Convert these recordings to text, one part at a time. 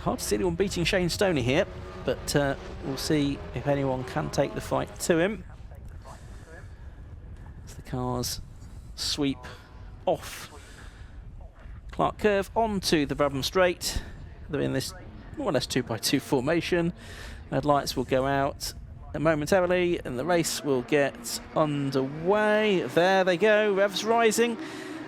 Hard to see anyone beating Shane Stoney here, but we'll see if anyone can take the fight to him. As the cars sweep off Clark Curve onto the Brabham Straight. They're in this more or less 2x2 formation. Red lights will go out momentarily and the race will get underway. There they go, revs rising.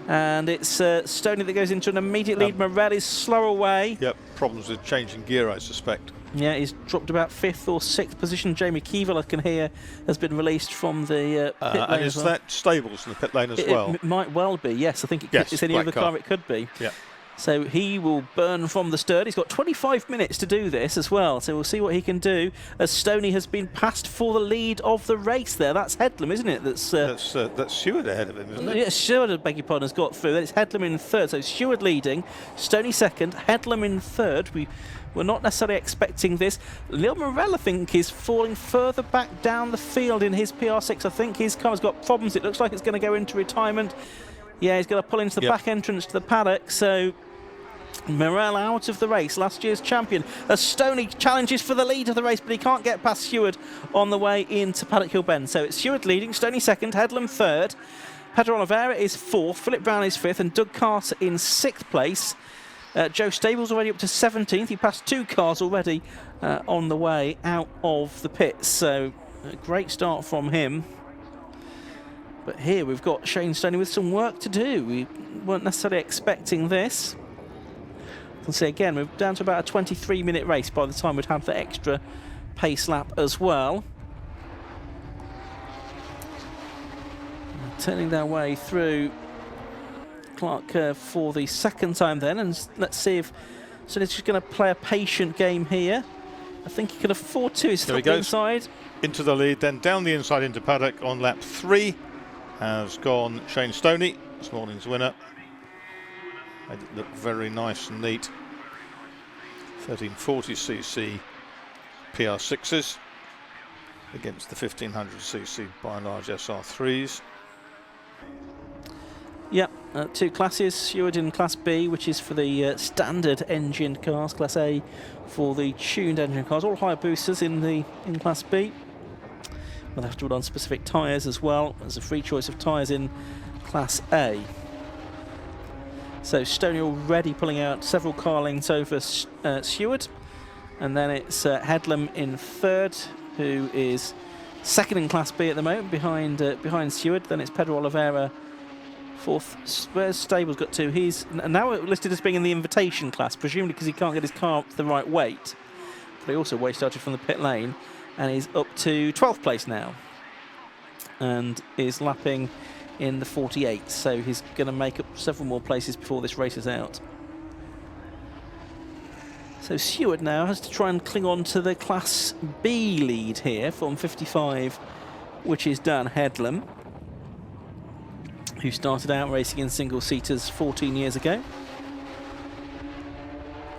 And it's Stoney that goes into an immediate lead. Morel is slow away. Yep, problems with changing gear, I suspect. Yeah, he's dropped about 5th or 6th position. Jamie Keevel, I can hear, has been released from the pit lane. And is that Stables in the pit lane as well? It might well be, yes. I think it's any other car it could be. Yeah. So he will burn from the stern. He's got 25 minutes to do this as well. So we'll see what he can do as Stoney has been passed for the lead of the race there. That's Headlam, isn't it? That's Stewart ahead of him, isn't it? Yeah, Stewart, I beg your pardon, has got through. Then it's Headlam in 3rd. So Stewart leading, Stoney 2nd, Headlam in 3rd. We were not necessarily expecting this. Lil Morel, I think, is falling further back down the field in his PR6. I think his car's got problems. It looks like it's going to go into retirement. Yeah, he's going to pull into the back entrance to the paddock. So Morel out of the race, last year's champion. As Stoney challenges for the lead of the race, but he can't get past Stewart on the way into Paddock Hill Bend. So it's Stewart leading, Stoney 2nd, Headlam 3rd, Pedro Oliveira is 4th, Philip Brown is 5th, and Doug Carter in 6th place. Joe Stables already up to 17th. He passed 2 cars already on the way out of the pits. So a great start from him. But here we've got Shane Stoney with some work to do. We weren't necessarily expecting this. You can see again, we're down to about a 23-minute race by the time we'd have the extra pace lap as well. Turning their way through Clark Curve for the 2nd time then, and let's see if Stoney's just going to play a patient game here. I think he can afford to. He's still inside. Into the lead, then down the inside into paddock on lap 3 has gone Shane Stoney, this morning's winner. Made it look very nice and neat. 1340cc PR6s against the 1500cc by and large SR3s. Yep, 2 classes. Stewart in Class B, which is for the standard engined cars. Class A for the tuned engine cars. All higher boosters in Class B. We'll have to run on specific tyres as well. There's a free choice of tyres in Class A. So Stoney already pulling out several car lengths over Stewart, and then it's Headlam in 3rd, who is 2nd in Class B at the moment, behind Stewart. Then it's Pedro Oliveira 4th. Where's Stables got to? He's now listed as being in the invitation class, presumably because he can't get his car up to the right weight. But he also weight started from the pit lane, and he's up to 12th place now, and is lapping in the 48, so he's going to make up several more places before this race is out. So Stewart now has to try and cling on to the Class B lead here from 55, which is Dan Headlam, who started out racing in single-seaters 14 years ago.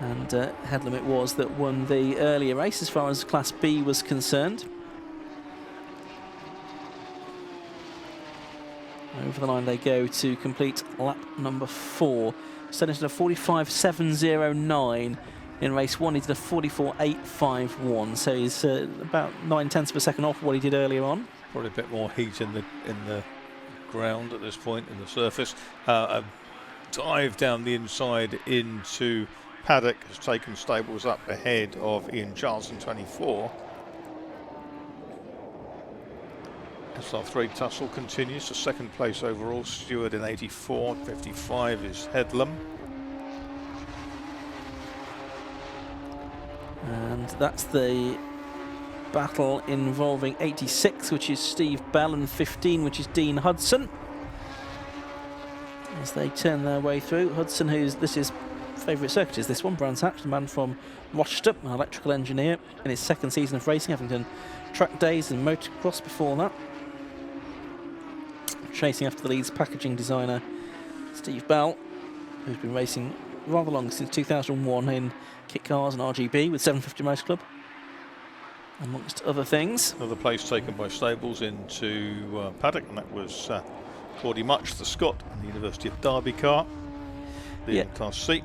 And Headlam it was that won the earlier race as far as Class B was concerned. Over the line they go to complete lap number 4. Stoney's done a 45.709 in race 1. He did a 44.851, so he's about 9/10 of a second off what he did earlier on. Probably a bit more heat in the ground at this point, in the surface. A dive down the inside into paddock has taken Stables up ahead of Ian Charles in 24. SR3 tussle continues to 2nd place overall. Stewart in 84, 55 is Headlam. And that's the battle involving 86, which is Steve Bell, and 15, which is Dean Hudson. As they turn their way through, Hudson, this is favourite circuit is this one, Brands Hatch, the man from Rochester, an electrical engineer in his 2nd season of racing, having done track days and motocross before that. Chasing after the Leeds packaging designer Steve Bell, who's been racing rather long, since 2001 in kit cars and RGB with 750 Motor Club, amongst other things. Another place taken by Stables into paddock, and that was Claudie Much, the Scot, in the University of Derby car, the Class C.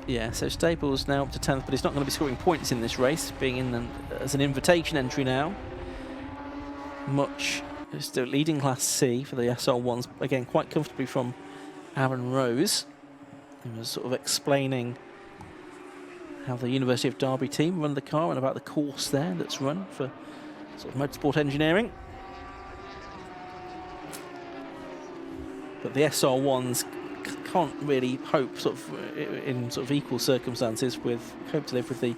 Yeah, so Stables now up to 10th, but he's not going to be scoring points in this race, being in as an invitation entry now. Much still leading Class C for the SR1s, again quite comfortably from Aaron Rose, who was sort of explaining how the University of Derby team run the car and about the course there that's run for sort of motorsport engineering. But the SR1s can't really hope sort of in sort of equal circumstances with hope to live with the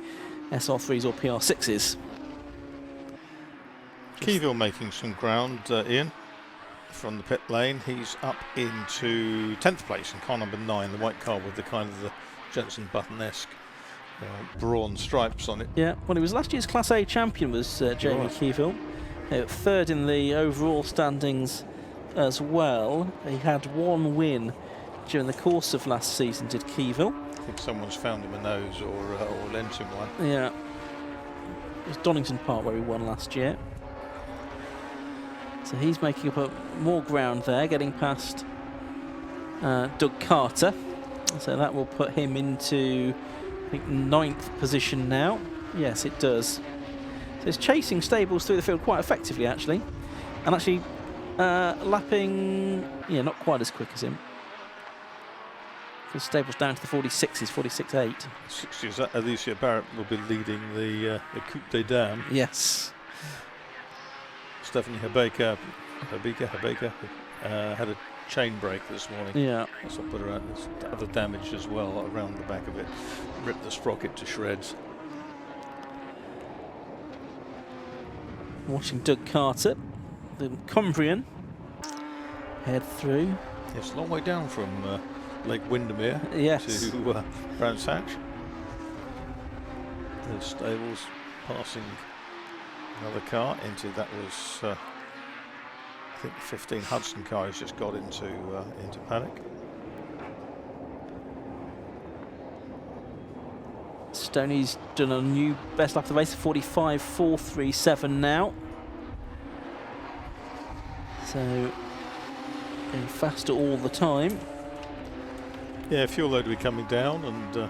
SR3s or PR6s. Keyville making some ground, Ian, from the pit lane. He's up into 10th place in car number 9, the white car with the kind of the Jensen Button-esque brawn stripes on it. Yeah, well, he was last year's Class A champion, was Jamie Keyville. Third in the overall standings as well. He had one win during the course of last season, did Keyville. I think someone's found him a nose or lent him one. Yeah. It was Donington Park where he won last year. So he's making up more ground there, getting past Doug Carter. So that will put him into, I think, 9th position now. Yes, it does. So he's chasing Stables through the field quite effectively, actually. And actually lapping, yeah, not quite as quick as him. Because Stables down to the 46s, 46.8. 60s, Alicia Barrett will be leading the Coupe des Dames. Yes. Stephanie Habeka had a chain break this morning. Yeah. That's what put her out. There's other damage as well around the back of it. Ripped the sprocket to shreds. Watching Doug Carter, the Cumbrian, head through. It's a long way down from Lake Windermere Yes. to Brands Hatch. The Stables passing another car into, that was I think the 15 Hudson car has just got into paddock. Stoney's done a new best lap of the race, 45.437 now. So going faster all the time. Yeah, fuel load will be coming down, and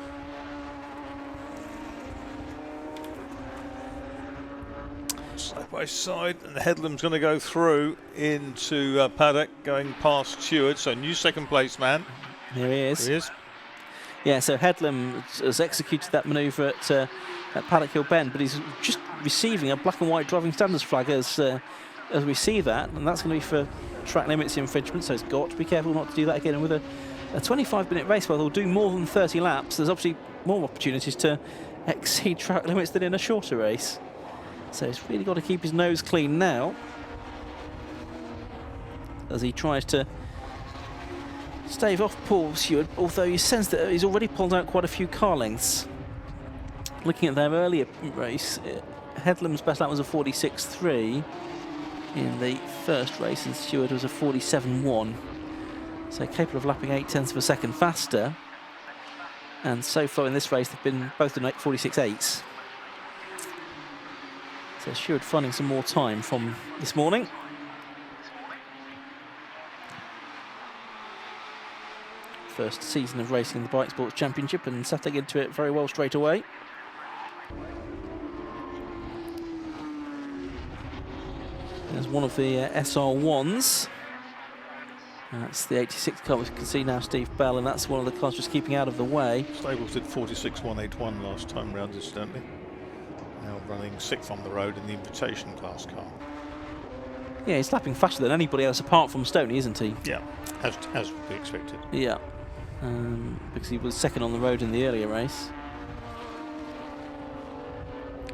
side by side, and the Headlam's going to go through into paddock, going past Stewart. So new second place man. Here he is. There he is. Yeah, so Headlam has executed that manoeuvre at Paddock Hill Bend, but he's just receiving a black and white driving standards flag as we see that, and that's going to be for track limits infringement, so he's got to be careful not to do that again. And with a 25-minute race where they'll do more than 30 laps, there's obviously more opportunities to exceed track limits than in a shorter race. So he's really got to keep his nose clean now as he tries to stave off Paul Stewart, although you sense that he's already pulled out quite a few car lengths. Looking at their earlier race, Headlam's best lap was a 46.3 in the first race, and Stewart was a 47.1. So capable of lapping 0.8 of a second faster. And so far in this race, they've been both in 46.8s. So Stewart finding some more time from this morning. First season of racing in the Bike Sports Championship and settling into it very well straight away. There's one of the SR1s. That's the 86 car, we can see now Steve Bell, and that's one of the cars just keeping out of the way. Stables did 46.181 last time round, incidentally. Now running 6th on the road in the invitation class car. Yeah, he's lapping faster than anybody else apart from Stoney, isn't he? Yeah, as would be expected. Yeah, because he was second on the road in the earlier race.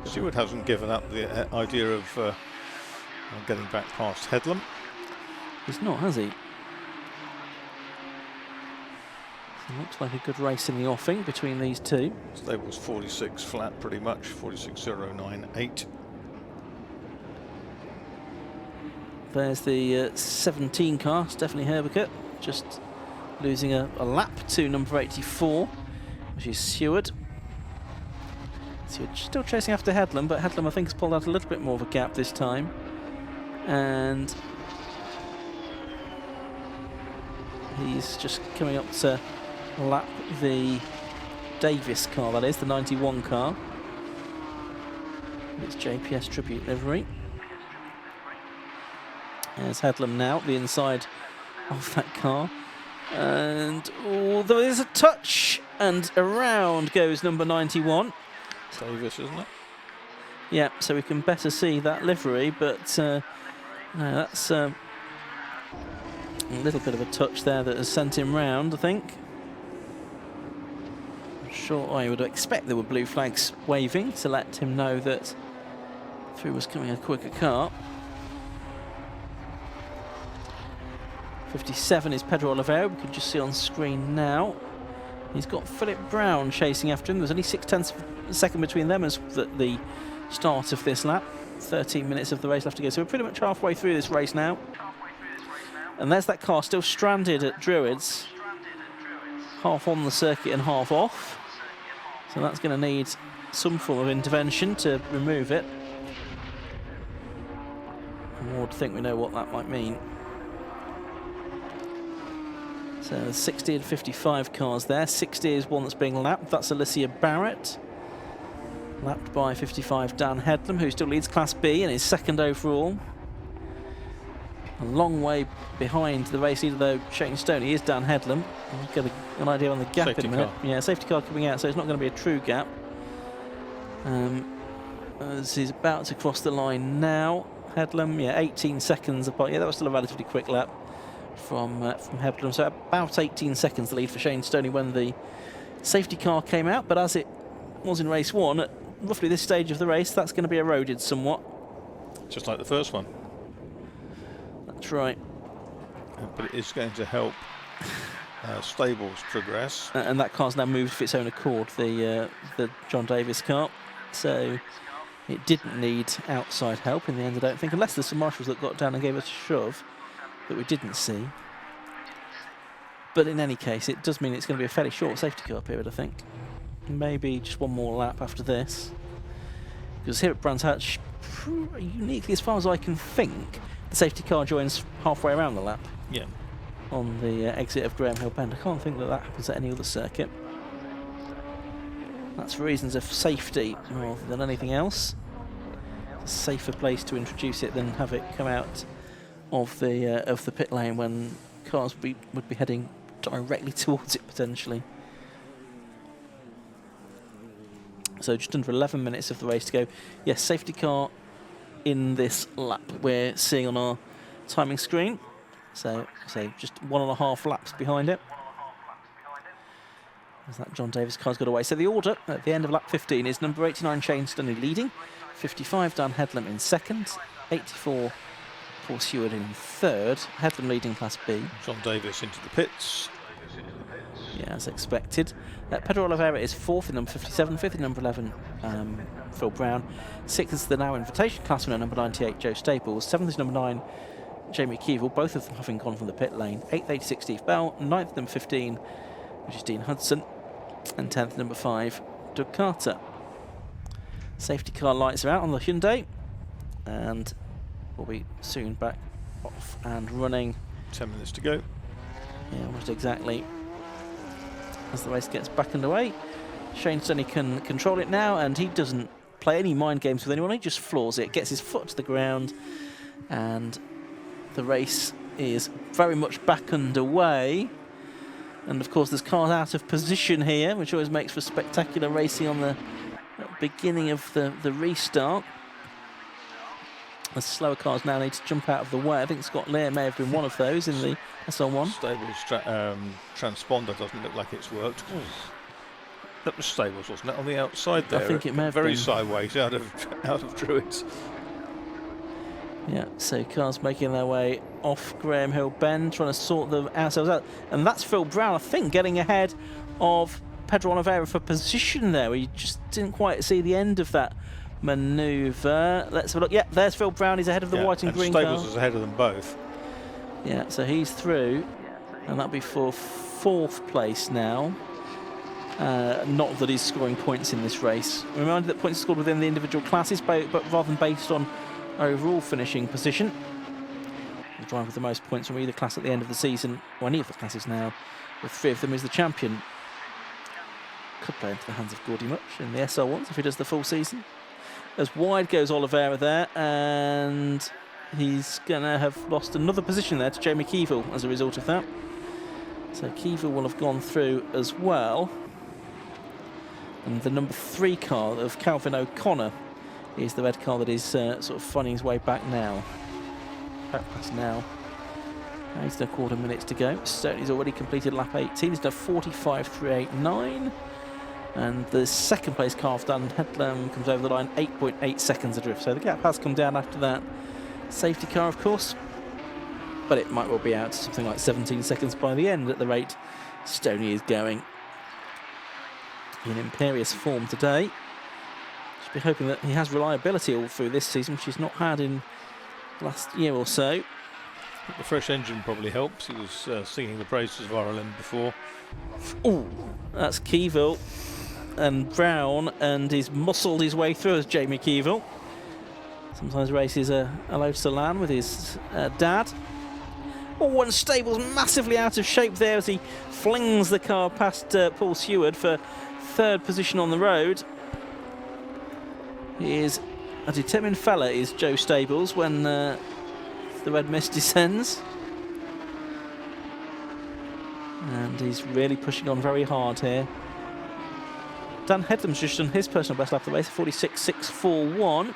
Stewart hasn't given up the idea of getting back past Headlam. He's not, has he? So looks like a good race in the offing between these two. Stables 46 flat pretty much, 46.098. There's the 17 car, Stephanie Herbicott, just losing a lap to number 84, which is Stewart. Stewart still chasing after Headlam, but Headlam I think has pulled out a little bit more of a gap this time. And he's just coming up to lap the Davis car, that is, the 91 car. It's JPS Tribute livery. There's Headlam now, the inside of that car. And although there's a touch, and around goes number 91. Davis, isn't it? Yeah, so we can better see that livery, but no, that's a little bit of a touch there that has sent him round, I think. I'm sure I would expect there were blue flags waving to let him know that through was coming a quicker car. 57 is Pedro Oliveira, we can just see on screen now. He's got Philip Brown chasing after him. There's only 0.6 of a second between them as the start of this lap. 13 minutes of the race left to go, so we're pretty much halfway through this race now. And there's that car still stranded at Druids, half on the circuit and half off. So that's going to need some form of intervention to remove it. I would think we know what that might mean. So there's 60 and 55 cars there. 60 is one that's being lapped. That's Alicia Barrett. Lapped by 55 Dan Headlam, who still leads Class B and is second overall. A long way behind the race leader though, Shane Stoney, is Dan Headlam. We'll get an idea on the gap Safety in a minute. car. Yeah, safety car coming out, so it's not going to be a true gap. As he's about to cross the line now. Headlam, yeah, 18 seconds apart. Yeah, that was still a relatively quick lap from Headlam. So about 18 seconds the lead for Shane Stoney when the safety car came out. But as it was in race one, at roughly this stage of the race, that's going to be eroded somewhat. Just like the first one. That's right. But it is going to help stables progress. And that car's now moved of its own accord, the John Davis car. So it didn't need outside help in the end, I don't think, unless there's some marshals that got down and gave us a shove that we didn't see. But in any case, it does mean it's going to be a fairly short safety car period, I think. Maybe just one more lap after this. Because here at Brands Hatch, uniquely as far as I can think, the safety car joins halfway around the lap. Yeah. On the exit of Graham Hill Bend. I can't think that happens at any other circuit. That's for reasons of safety rather than anything else. It's a safer place to introduce it than have it come out of the pit lane when cars would be heading directly towards it potentially. So just under 11 minutes of the race to go. Yes, safety car in this lap we're seeing on our timing screen. So just 1.5 laps behind it. As that John Davis car's got away. So the order at the end of lap 15 is number 89 Shane Stoney leading, 55 Dan Headlam in second, 84 Paul Seward in third, Headlam leading Class B. John Davis into the pits. Yeah, as expected. Pedro Oliveira is fourth in number 57, fifth in number 11 Phil Brown, sixth is the now invitation class winner number 98 Joe Staples, seventh is number 9 Jamie Keevil, both of them having gone from the pit lane, 8th 86 Steve Bell, 9th number 15 which is Dean Hudson, and 10th number 5 Doug Carter. Safety car lights are out on the Hyundai and we'll be soon back off and running. 10 minutes to go. Yeah, almost exactly. As the race gets back underway, Shane Stoney can control it now, and he doesn't play any mind games with anyone. He just floors it, gets his foot to the ground, and the race is very much back underway. And of course there's cars out of position here, which always makes for spectacular racing on the beginning of the restart. The slower cars now need to jump out of the way. I think Scott Lear may have been one of those in the SL1. Stables transponder doesn't look like it's worked. That was Stables, wasn't it? On the outside there. I think it may have very been. Sideways out of Druids. Yeah, so cars making their way off Graham Hill Bend, trying to sort them ourselves out. And that's Phil Brown, I think, getting ahead of Pedro Oliveira for position there. We just didn't quite see the end of that manoeuvre. Let's have a look. Yeah, there's Phil Brown. He's ahead of the white and green Stables car. is ahead of them both. Yeah, so he's through, and that'll be for 4th place now. Not that he's scoring points in this race. Reminded that points are scored within the individual classes, but rather than based on overall finishing position. The driver with the most points from either class at the end of the season, or any of the classes now, with 3 of them is the champion. could play into the hands of Gordy Much in the SR1s if he does the full season. As wide goes Oliveira there, and he's going to have lost another position there to Jamie Keevil as a result of that. So Keevil will have gone through as well. And the number 3 car of Calvin O'Connor is the red car that is sort of finding his way back now. Back past now. He's done a quarter minutes to go. Stoney's already completed lap 18. He's done 45.389. And the second place car of Dan Headlam comes over the line 8.8 seconds adrift. So the gap has come down after that. Safety car, of course. But it might well be out to something like 17 seconds by the end at the rate Stoney is going. In imperious form today. Should be hoping that he has reliability all through this season, which he's not had in the last year or so. The fresh engine probably helps. He was singing the praises of RLM before. Oh, that's Keevil and Brown, and he's muscled his way through as Jamie Keevil. Sometimes races a hello to Lan with his dad. Oh, and Stable's massively out of shape there as he flings the car past Paul Seward for 3rd position on the road. He is a determined fella, is Joe Stables, when the red mist descends. And he's really pushing on very hard here. Dan Headlam's just done his personal best lap of the race, 46.641.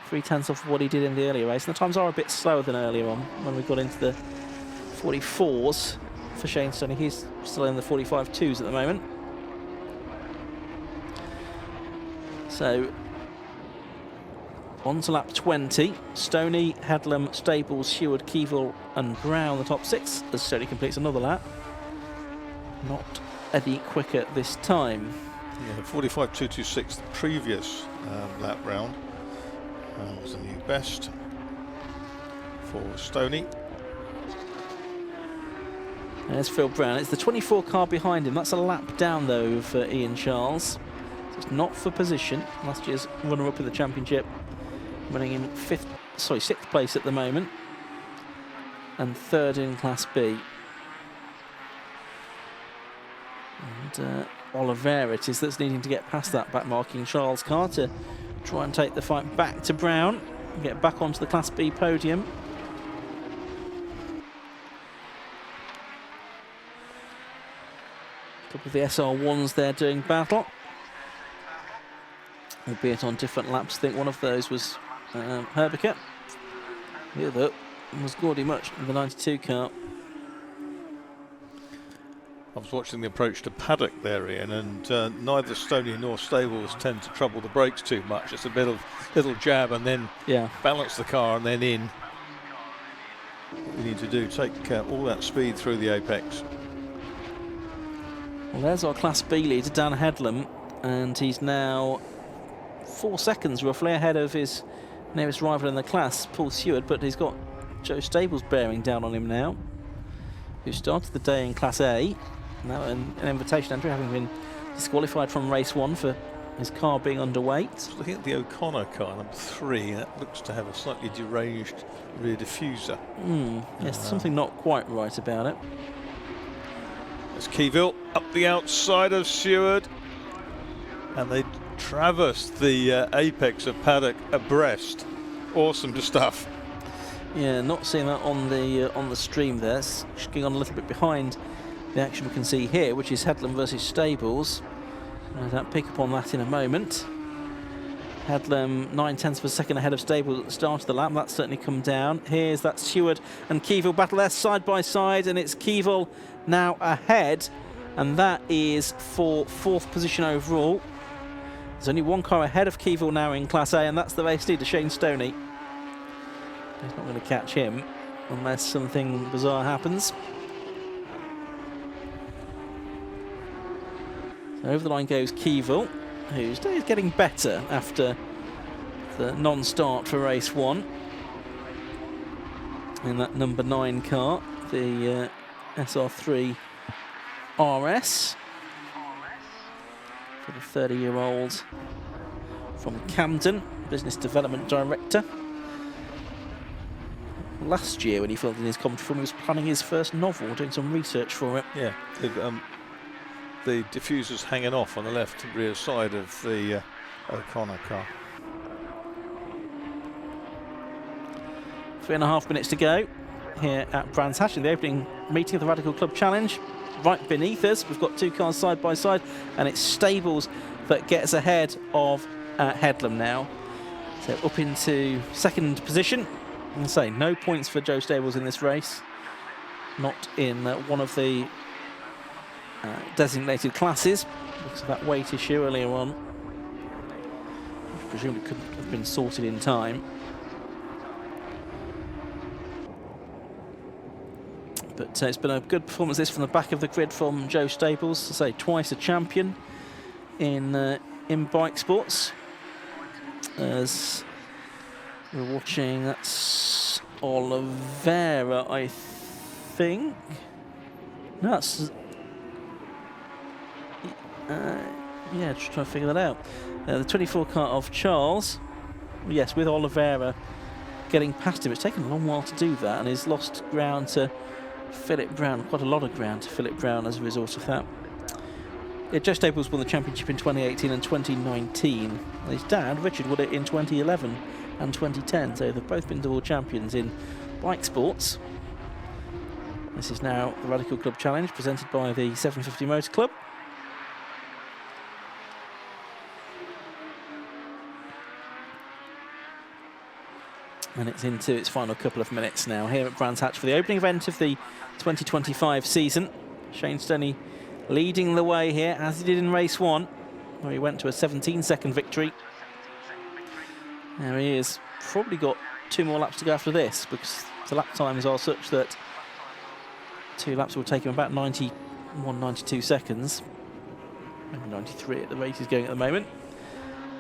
3/10 off what he did in the earlier race. And the times are a bit slower than earlier on when we got into the 44s for Shane Stoney. He's still in the 45.2s at the moment. So on to lap 20. Stoney, Headlam, Stables, Seward, Keevil and Brown the top 6 as Stoney completes another lap. Not any quicker this time. Yeah, 45.226 the previous lap round. Was a new best for Stoney. There's Phil Brown. It's the 24 car behind him. That's a lap down though for Ian Charles. So it's not for position. Last year's runner-up in the championship, running in 6th place at the moment, and 3rd in Class B. And Oliveira it is that's needing to get past that back-marking Charles car to try and take the fight back to Brown and get back onto the Class B podium. A couple of the SR1s there doing battle, albeit on different laps. I think one of those was Herbiker. The other was Gordy Much in the 92 car. I was watching the approach to Paddock there, Ian, and neither Stoney nor Stables tend to trouble the brakes too much. It's a bit of little jab and then balance the car and then in. What we need to do, take all that speed through the apex. Well, there's our Class B leader, Dan Headlam, and he's now 4 seconds roughly ahead of his nearest rival in the class, Paul Seward, but he's got Joe Stables bearing down on him now, who started the day in Class A. Now an invitation entry, having been disqualified from race 1 for his car being underweight. Looking at the O'Connor car, number 3, that looks to have a slightly deranged rear diffuser. Yes, something not quite right about it. There's Keevil up the outside of Seward, and they traverse the apex of Paddock abreast. Awesome stuff. Yeah, not seeing that on the stream there. It's going on a little bit behind the action we can see here, which is Headlam versus Stables. I'll pick up on that in a moment. Headlam 9/10 of a second ahead of Stables at the start of the lap. That's certainly come down. Here's that Seward and Keevil battle there side by side, and it's Keevil now ahead, and that is for 4th position overall. There's only one car ahead of Keevil now in Class A, and that's the race leader, Shane Stoney. He's not going to catch him unless something bizarre happens. So over the line goes Keevil, who's getting better after the non-start for race 1 in that number 9 car, the SR3 RS, for the 30-year-old from Camden, Business Development Director. Last year when he filled in his commentary for him, he was planning his first novel, doing some research for it. Yeah, the diffusers hanging off on the left rear side of the O'Connor car. 3.5 minutes to go here at Brands Hatch in the opening meeting of the Radical Club Challenge. Right beneath us, we've got two cars side by side, and it's Stables that gets ahead of Headlam now. So up into second position. And say no points for Joe Stables in this race. Not in one of the designated classes because of that weight issue earlier on, which presumably couldn't have been sorted in time. But it's been a good performance this from the back of the grid from Joe Stables. To say twice a champion in bike sports. As we're watching, that's Oliveira, I think. No, that's yeah, just trying to figure that out. The 24 car of Charles, yes, with Oliveira getting past him. It's taken a long while to do that, and he's lost ground to Philip Brown, quite a lot of ground to Philip Brown as a result of that. Yeah, Joe Staples won the championship in 2018 and 2019. And his dad, Richard, won it in 2011 and 2010, so they've both been double champions in bike sports. This is now the Radical Club Challenge, presented by the 750 Motor Club. And it's into its final couple of minutes now here at Brands Hatch for the opening event of the 2025 season. Shane Stoney leading the way here, as he did in race 1, where he went to a 17-second victory. There he is. Probably got 2 more laps to go after this, because the lap times are such that 2 laps will take him about 91, 92 seconds. Maybe 93 at the rate he's going at the moment.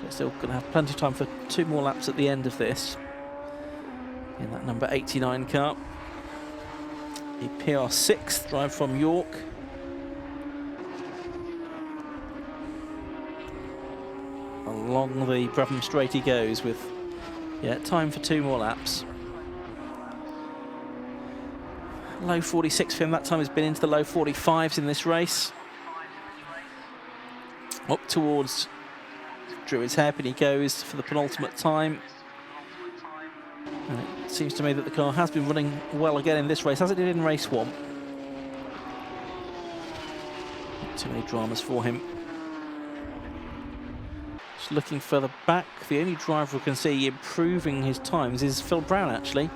But still going to have plenty of time for 2 more laps at the end of this. In that number 89 car. A PR6 drive from York. Along the Brabham straight he goes with, yeah, time for 2 more laps. Low 46 for him, that time has been into the low 45s in this race. Up towards Druid's hairpin he goes for the penultimate time. And it seems to me that the car has been running well again in this race, as it did in race 1. Not too many dramas for him. Just looking further back, the only driver we can see improving his times is Phil Brown, actually,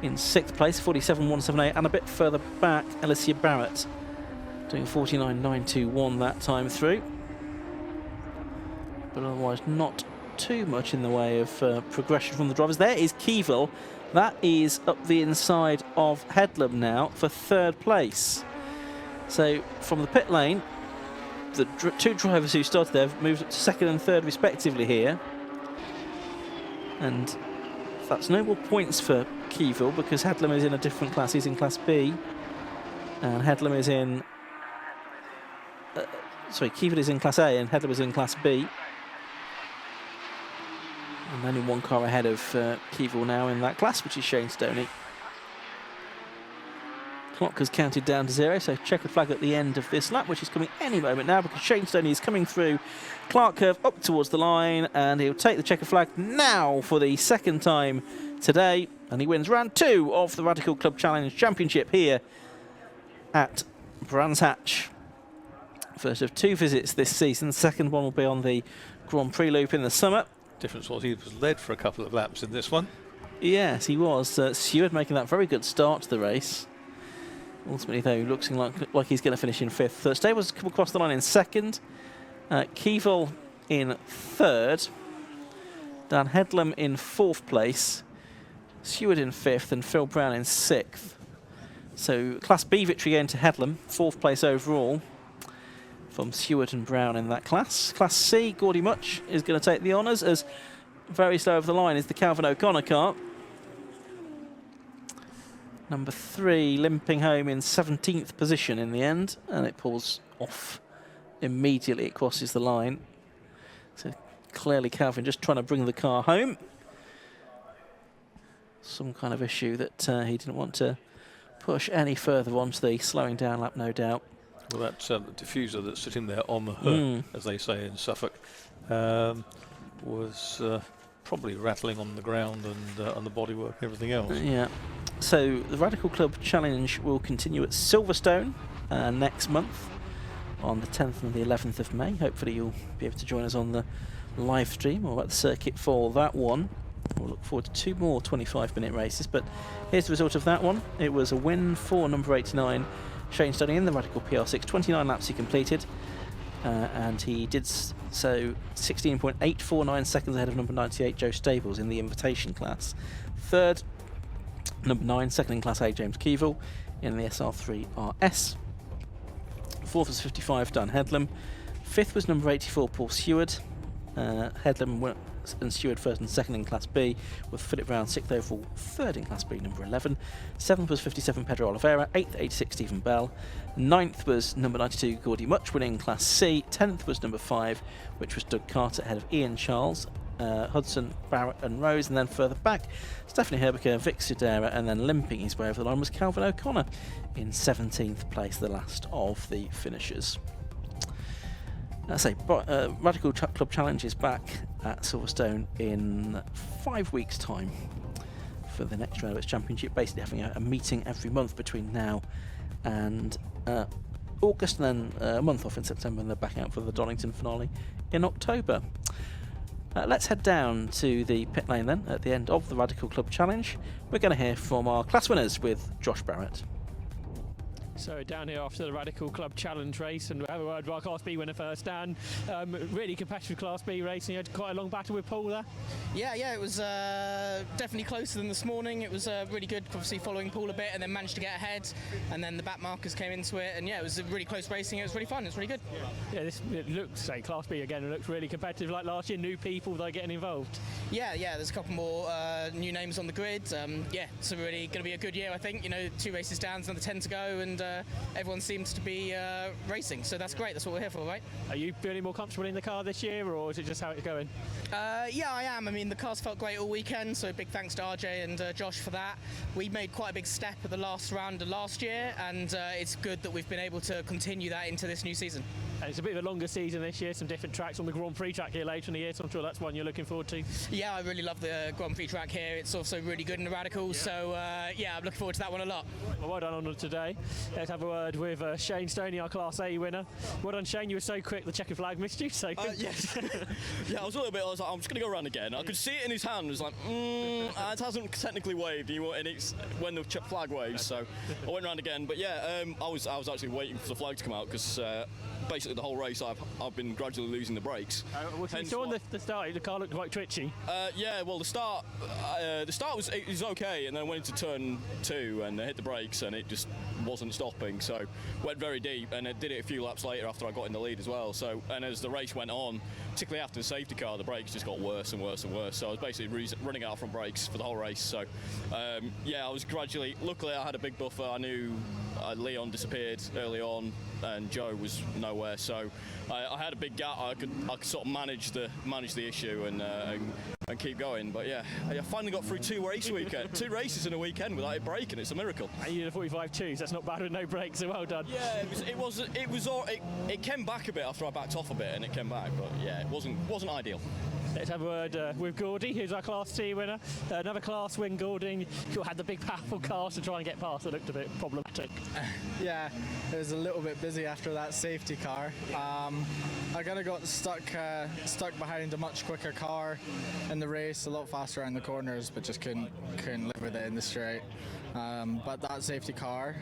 in 6th place, 47.178, and a bit further back, Alicia Barrett, doing 49.921 that time through. But otherwise, not too much in the way of progression from the drivers. There is Keevil. That is up the inside of Headlam now for 3rd place. So from the pit lane, the 2 drivers who started there have moved up to 2nd and 3rd respectively here. And that's no more points for Keevil, because Headlam is in a different class. He's in Class B. And Headlam is in... sorry, Keevil is in Class A and Headlam is in Class B. And only 1 car ahead of Keevil now in that class, which is Shane Stoney. Clock has counted down to 0, so checkered flag at the end of this lap, which is coming any moment now, because Shane Stoney is coming through Clark Curve up towards the line, and he'll take the checkered flag now for the 2nd time today, and he wins round 2 of the Radical Club Challenge Championship here at Brands Hatch. First of 2 visits this season. The second one will be on the Grand Prix loop in the summer. Difference was he was led for a couple of laps in this one. Yes, he was. Stewart making that very good start to the race. Ultimately, though, looks like he's going to finish in 5th. Stables come across the line in 2nd. Keevil in 3rd. Dan Headlam in 4th place. Stewart in 5th and Phil Brown in 6th. So Class B victory again to Headlam, 4th place overall from Stewart and Brown in that class. Class C, Gordy Much is going to take the honours, as very slow over the line is the Calvin O'Connor car. Number 3 limping home in 17th position in the end, and it pulls off immediately. It crosses the line. So clearly Calvin just trying to bring the car home. Some kind of issue that he didn't want to push any further onto the slowing down lap, no doubt. Well, that diffuser that's sitting there on the hook, as they say in Suffolk, was probably rattling on the ground and on the bodywork and everything else. Yeah. So the Radical Club Challenge will continue at Silverstone next month on the 10th and the 11th of May. Hopefully you'll be able to join us on the live stream or at the circuit for that one. We'll look forward to 2 more 25-minute races, but here's the result of that one. It was a win for number 89, Shane Stoney, in the Radical PR6. 29 laps he completed, and he did so 16.849 seconds ahead of number 98, Joe Stables, in the invitation class. Third, number 9, second in Class A, James Keevil, in the SR3 RS. Fourth was 55, Dan Headlam. Fifth was number 84, Paul Stewart. Headlam and Stewart first and second in Class B, with Philip Brown sixth overall, third in Class B, number 11. Seventh was 57, Pedro Oliveira. Eighth, 86, Stephen Bell. Ninth was number 92, Gordy Much, winning Class C. 10th was number 5, which was Doug Carter, ahead of Ian Charles, Hudson, Barrett and Rose. And then further back, Stephanie Herbeker, Vic Sudera, and then limping his way over the line was Calvin O'Connor in 17th place, the last of the finishers. Radical Club Challenge is back at Silverstone in 5 weeks' time for the next round of its championship, basically having a meeting every month between now and August, and then a month off in September, and they're back out for the Donington finale in October. Let's head down to the pit lane then at the end of the Radical Club Challenge. We're going to hear from our class winners with Josh Barrett. So down here after the Radical Club Challenge race, and we have a word with our Class B winner first, Dan. Really competitive Class B race, and you had quite a long battle with Paul there. Yeah, it was definitely closer than this morning. It was really good, obviously following Paul a bit, and then managed to get ahead, and then the back markers came into it, and yeah, it was a really close racing. It was really fun. It was really good. Yeah, it looks like Class B again. It looks really competitive, like last year. New people that are getting involved. Yeah. There's a couple more new names on the grid. It's really going to be a good year, I think. 2 races down, another 10 to go, and everyone seems to be racing, so that's great. That's what we're here for, right? Are you feeling more comfortable in the car this year, or is it just how it's going? Yeah, I am. I mean, the cars felt great all weekend, so big thanks to RJ and Josh for that. We made quite a big step at the last round of last year, and it's good that we've been able to continue that into this new season. And it's a bit of a longer season this year, some different tracks on the Grand Prix track here later in the year, so I'm sure that's one you're looking forward to. Yeah, I really love the Grand Prix track here. It's also really good in the Radical, so I'm looking forward to that one a lot. Well done on today. Let's have a word with Shane Stoney, our Class A winner. Well done, Shane. You were so quick, the checkered flag missed you. So yes. Yeah, I was a little bit. I was like, I'm just going to go around again. I could see it in his hand. It was like, it hasn't technically waved. And it's when the flag waves. So I went around again. But yeah, I was actually waiting for the flag to come out because basically the whole race I've been gradually losing the brakes. You saw on the start, the car looked quite twitchy. Yeah, well the start was okay, and then I went into turn 2 and I hit the brakes and it just wasn't stopping. So went very deep, and it did it a few laps later after I got in the lead as well. So, and as the race went on, particularly after the safety car, the brakes just got worse and worse and worse. So I was basically running out from brakes for the whole race. So I was gradually. Luckily, I had a big buffer. I knew Leon disappeared early on, and Joe was nowhere. So I had a big gap. I could sort of manage the issue and keep going. But yeah, I finally got through 2 races in a weekend without a break, and it's a miracle. And you did a 45.2, so that's not bad with no brakes. So well done. Yeah, it came back a bit after I backed off a bit, and it came back. But yeah, it wasn't ideal. Let's have a word with Gordy, who's our Class C winner. Another class win, Gordy. You had the big powerful cars to try and get past. It looked a bit problematic. Yeah, it was a little bit busy after that safety car. I kind of got stuck behind a much quicker car in the race, a lot faster around the corners, but just couldn't live with it in the straight. But that safety car,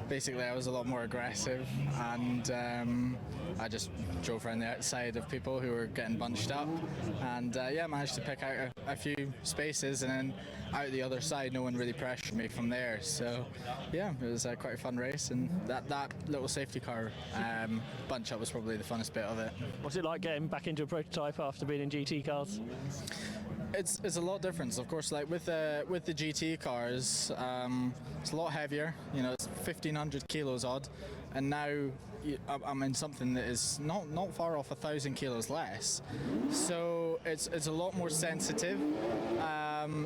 basically I was a lot more aggressive, and I just drove around the outside of people who were getting bunched up, and managed to pick out a few spaces, and then out the other side no one really pressured me from there. So yeah, it was quite a fun race, and that little safety car bunch up was probably the funnest bit of it. What's it like getting back into a prototype after being in GT cars? It's a lot different, of course. Like with the GT cars, it's a lot heavier. It's 1,500 kilos odd, and now I'm in something that is not far off 1,000 kilos less, so it's a lot more sensitive.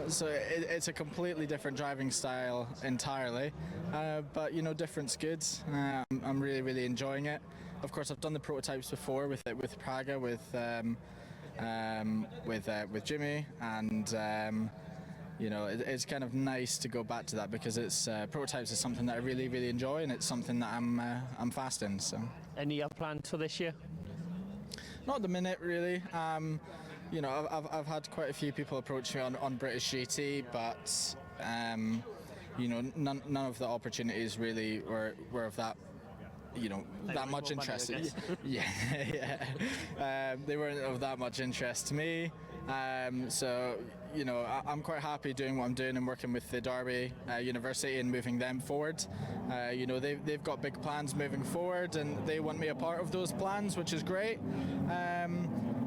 So it's a completely different driving style entirely, but different's good. I'm really enjoying it. Of course, I've done the prototypes before with Praga, with Jimmy, and it's kind of nice to go back to that, because it's prototypes is something that I really enjoy, and it's something that I'm fast in. So Any other plans for this year? not at the minute, really. I've had quite a few people approach me on British GT, but none of the opportunities really were of that. That much interest. Yeah. They weren't of that much interest to me. So I'm quite happy doing what I'm doing and working with the Derby University and moving them forward. They've got big plans moving forward, and they want me a part of those plans, which is great.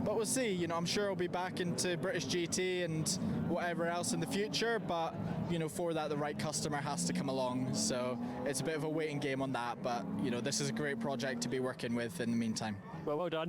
But we'll see. I'm sure I'll be back into British GT and whatever else in the future. But for that, the right customer has to come along. So it's a bit of a waiting game on that. But this is a great project to be working with in the meantime. Well done.